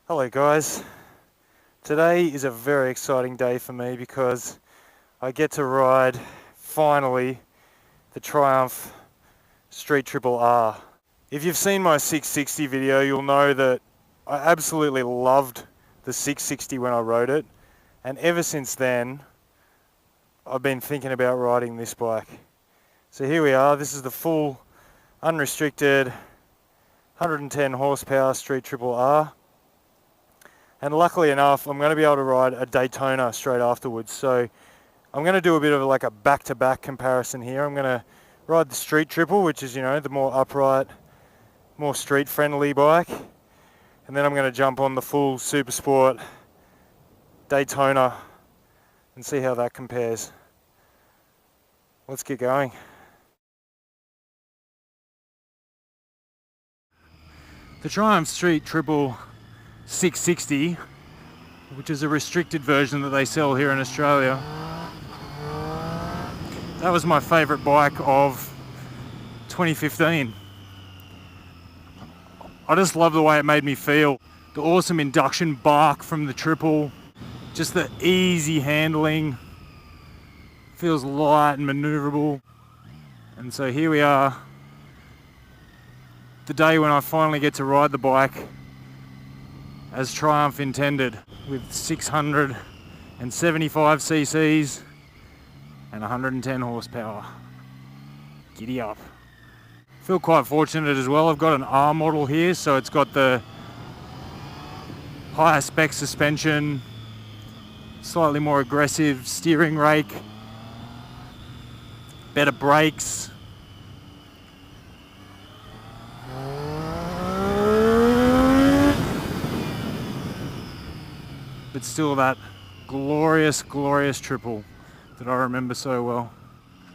Hello guys, today is a very exciting day for me because I get to ride, finally, the Triumph Street Triple R. If you've seen my 660 video, you'll know that I absolutely loved the 660 when I rode it, and ever since then I've been thinking about riding this bike. So here we are, this is the full unrestricted 110 horsepower Street Triple R. And luckily enough, I'm going to be able to ride a Daytona straight afterwards. So I'm going to do a bit of like a back-to-back comparison here. I'm going to ride the Street Triple, which is, the more upright, more street-friendly bike. And then I'm going to jump on the full Super Sport Daytona and see how that compares. Let's get going. The Triumph Street Triple 660, which is a restricted version that they sell here in Australia. That was my favourite bike of 2015. I just love the way it made me feel. The awesome induction bark from the Triple, just the easy handling, feels light and manoeuvrable. And so here we are, the day when I finally get to ride the bike as Triumph intended, with 675 cc's and 110 horsepower. Giddy up. Feel quite fortunate as well. I've got an R model here, so it's got the higher spec suspension, slightly more aggressive steering rake, better brakes. But still that glorious, glorious Triple that I remember so well.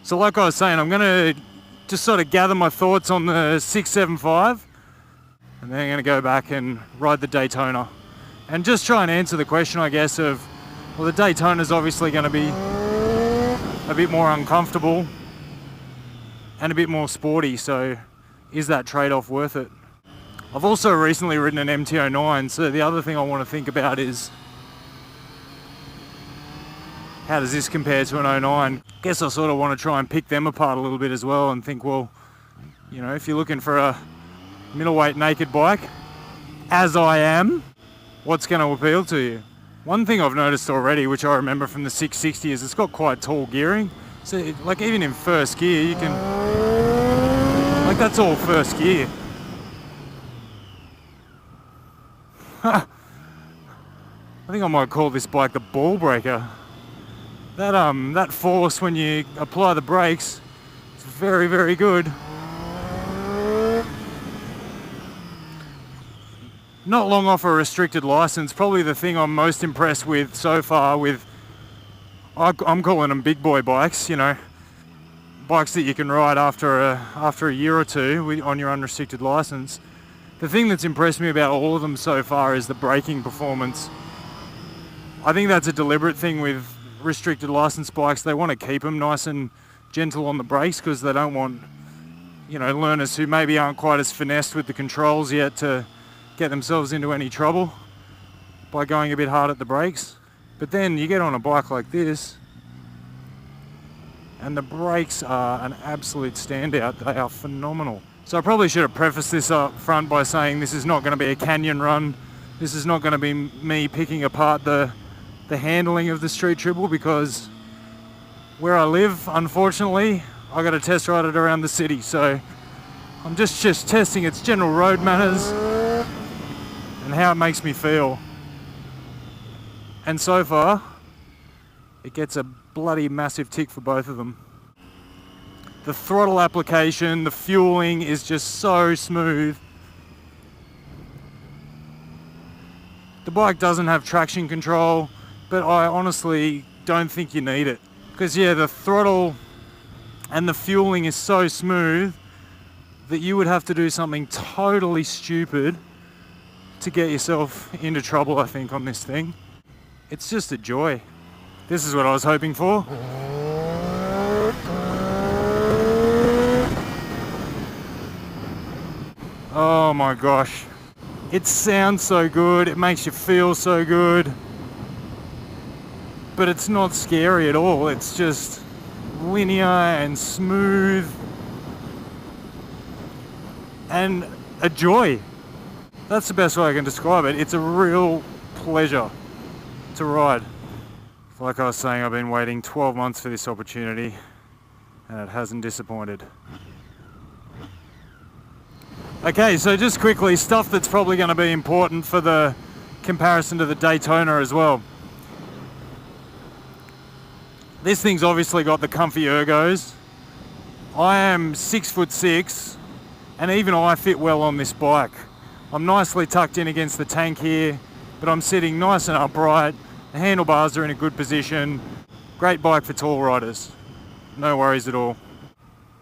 So like I was saying, I'm going to just sort of gather my thoughts on the 675 and then I'm going to go back and ride the Daytona and just try and answer the question, I guess, of, well, the Daytona is obviously going to be a bit more uncomfortable and a bit more sporty, so is that trade-off worth it? I've also recently ridden an MT-09, so the other thing I want to think about is, how does this compare to an 09? Guess I sort of want to try and pick them apart a little bit as well and think, well, if you're looking for a middleweight naked bike, as I am, what's going to appeal to you? One thing I've noticed already, which I remember from the 660, is it's got quite tall gearing. So even in first gear, you can, that's all first gear. I think I might call this bike the ball breaker. That force when you apply the brakes, it's very, very good. Not long off a restricted license, probably the thing I'm most impressed with so far I'm calling them big boy bikes, bikes that you can ride after a year or two on your unrestricted license. The thing that's impressed me about all of them so far is the braking performance. I think that's a deliberate thing with restricted license bikes. They want to keep them nice and gentle on the brakes because they don't want, learners who maybe aren't quite as finessed with the controls yet to get themselves into any trouble by going a bit hard at the brakes. But then you get on a bike like this and the brakes are an absolute standout. They are phenomenal. So I probably should have prefaced this up front by saying this is not going to be a canyon run. This is not going to be me picking apart the handling of the Street Triple, because where I live, unfortunately, I got to test ride it around the city. So I'm just testing its general road manners and how it makes me feel. And so far, it gets a bloody massive tick for both of them. The throttle application, the fueling is just so smooth. The bike doesn't have traction control, but I honestly don't think you need it. Because the throttle and the fueling is so smooth that you would have to do something totally stupid to get yourself into trouble, I think, on this thing. It's just a joy. This is what I was hoping for. Oh my gosh. It sounds so good, it makes you feel so good, but it's not scary at all. It's just linear and smooth and a joy. That's the best way I can describe it. It's a real pleasure to ride. Like I was saying, I've been waiting 12 months for this opportunity and it hasn't disappointed. Okay, so just quickly, stuff that's probably going to be important for the comparison to the Daytona as well. This thing's obviously got the comfy ergos. I am 6'6", and even I fit well on this bike. I'm nicely tucked in against the tank here, but I'm sitting nice and upright. The handlebars are in a good position. Great bike for tall riders. No worries at all.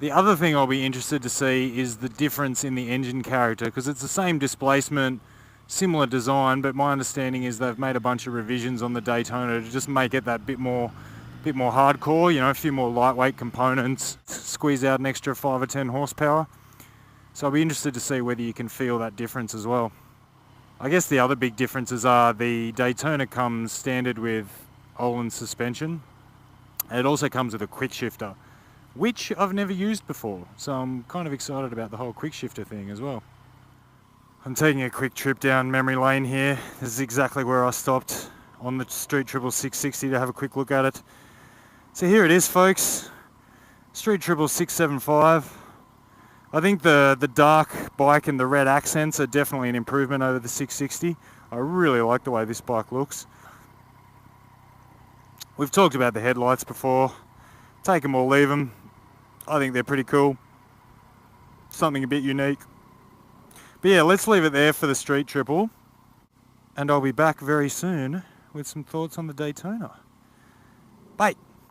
The other thing I'll be interested to see is the difference in the engine character, because it's the same displacement, similar design, but my understanding is they've made a bunch of revisions on the Daytona to just make it that bit more hardcore, you know, a few more lightweight components, squeeze out an extra 5 or 10 horsepower. So I'll be interested to see whether you can feel that difference as well. I guess the other big differences are the Daytona comes standard with Öhlins suspension. And it also comes with a quick shifter, which I've never used before, so I'm kind of excited about the whole quick shifter thing as well. I'm taking a quick trip down memory lane here. This is exactly where I stopped on the Street Triple 660 to have a quick look at it. So here it is, folks. Street Triple 675. I think the dark bike and the red accents are definitely an improvement over the 660. I really like the way this bike looks. We've talked about the headlights before. Take them or leave them. I think they're pretty cool. Something a bit unique. But yeah, let's leave it there for the Street Triple. And I'll be back very soon with some thoughts on the Daytona. Bye.